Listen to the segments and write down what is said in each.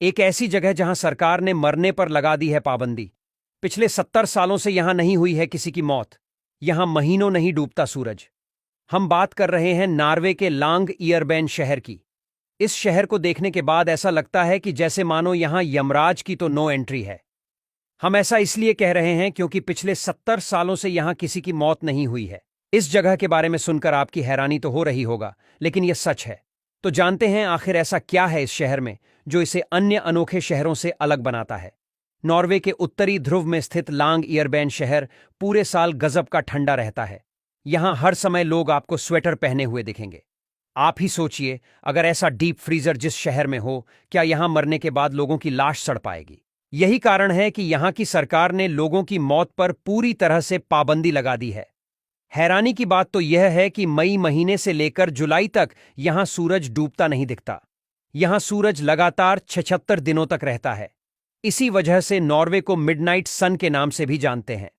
एक ऐसी जगह जहां सरकार ने मरने पर लगा दी है पाबंदी। पिछले 70 सालों से यहां नहीं हुई है किसी की मौत। यहां महीनों नहीं डूबता सूरज। हम बात कर रहे हैं नॉर्वे के लांग ईयरबेन शहर की। इस शहर को देखने के बाद ऐसा लगता है कि जैसे मानो यहां यमराज की तो नो एंट्री है। हम ऐसा इसलिए कह रहे हैं क्योंकि पिछले 70 सालों से यहां किसी की मौत नहीं हुई है। इस जगह के बारे में सुनकर आपकी हैरानी तो हो रही होगा, लेकिन यह सच है। तो जानते हैं आखिर ऐसा क्या है इस शहर में जो इसे अन्य अनोखे शहरों से अलग बनाता है। नॉर्वे के उत्तरी ध्रुव में स्थित लांग ईयरबेन शहर पूरे साल गजब का ठंडा रहता है। यहां हर समय लोग आपको स्वेटर पहने हुए दिखेंगे। आप ही सोचिए, अगर ऐसा डीप फ्रीजर जिस शहर में हो, क्या यहां मरने के बाद लोगों की लाश सड़ पाएगी? यही कारण है कि यहां की सरकार ने लोगों की मौत पर पूरी तरह से पाबंदी लगा दी है। हैरानी की बात तो यह है कि मई महीने से लेकर जुलाई तक यहां सूरज डूबता नहीं दिखता। यहां सूरज लगातार 76 दिनों तक रहता है। इसी वजह से नॉर्वे को मिडनाइट सन के नाम से भी जानते हैं।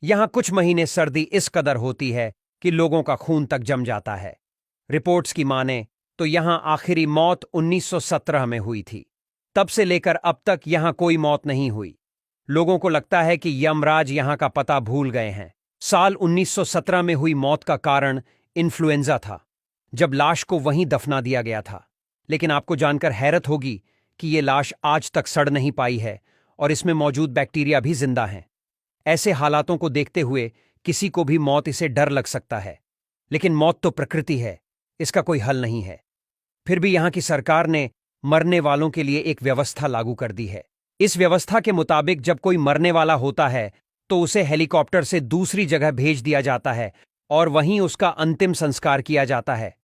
यहां कुछ महीने सर्दी इस कदर होती है कि लोगों का खून तक जम जाता है। रिपोर्ट्स की माने तो यहां आखिरी मौत 1917 में हुई थी। तब से लेकर अब तक यहां कोई मौत नहीं हुई। लोगों को लगता है कि यमराज यहां का पता भूल गए हैं। साल 1917 में हुई मौत का कारण इन्फ्लुएंजा था, जब लाश को वहीं दफना दिया गया था। लेकिन आपको जानकर हैरत होगी कि ये लाश आज तक सड़ नहीं पाई है और इसमें मौजूद बैक्टीरिया भी जिंदा हैं। ऐसे हालातों को देखते हुए किसी को भी मौत इसे डर लग सकता है, लेकिन मौत तो प्रकृति है, इसका कोई हल नहीं है। फिर भी यहां की सरकार ने मरने वालों के लिए एक व्यवस्था लागू कर दी है। इस व्यवस्था के मुताबिक जब कोई मरने वाला होता है तो उसे हेलीकॉप्टर से दूसरी जगह भेज दिया जाता है और वहीं उसका अंतिम संस्कार किया जाता है।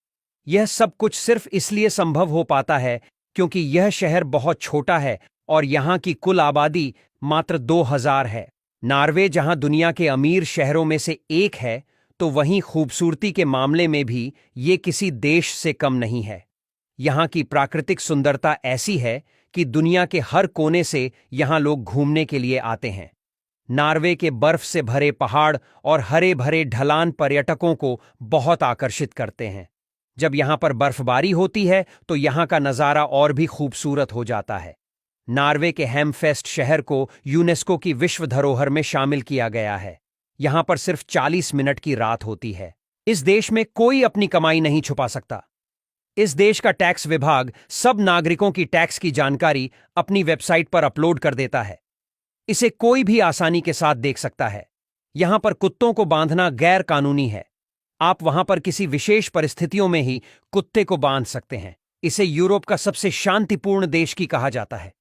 यह सब कुछ सिर्फ इसलिए संभव हो पाता है क्योंकि यह शहर बहुत छोटा है और यहां की कुल आबादी मात्र 2000 है। नॉर्वे जहां दुनिया के अमीर शहरों में से एक है, तो वहीं खूबसूरती के मामले में भी ये किसी देश से कम नहीं है। यहां की प्राकृतिक सुंदरता ऐसी है कि दुनिया के हर कोने से यहां लोग घूमने के लिए आते हैं। नॉर्वे के बर्फ से भरे पहाड़ और हरे भरे ढलान पर्यटकों को बहुत आकर्षित करते हैं। जब यहां पर बर्फबारी होती है तो यहां का नज़ारा और भी खूबसूरत हो जाता है। नॉर्वे के हैमफेस्ट शहर को यूनेस्को की विश्व धरोहर में शामिल किया गया है। यहां पर सिर्फ 40 मिनट की रात होती है। इस देश में कोई अपनी कमाई नहीं छुपा सकता। इस देश का टैक्स विभाग सब नागरिकों की टैक्स की जानकारी अपनी वेबसाइट पर अपलोड कर देता है। इसे कोई भी आसानी के साथ देख सकता है। यहां पर कुत्तों को बांधना गैर कानूनी है। आप वहां पर किसी विशेष परिस्थितियों में ही कुत्ते को बांध सकते हैं। इसे यूरोप का सबसे शांतिपूर्ण देश की कहा जाता है।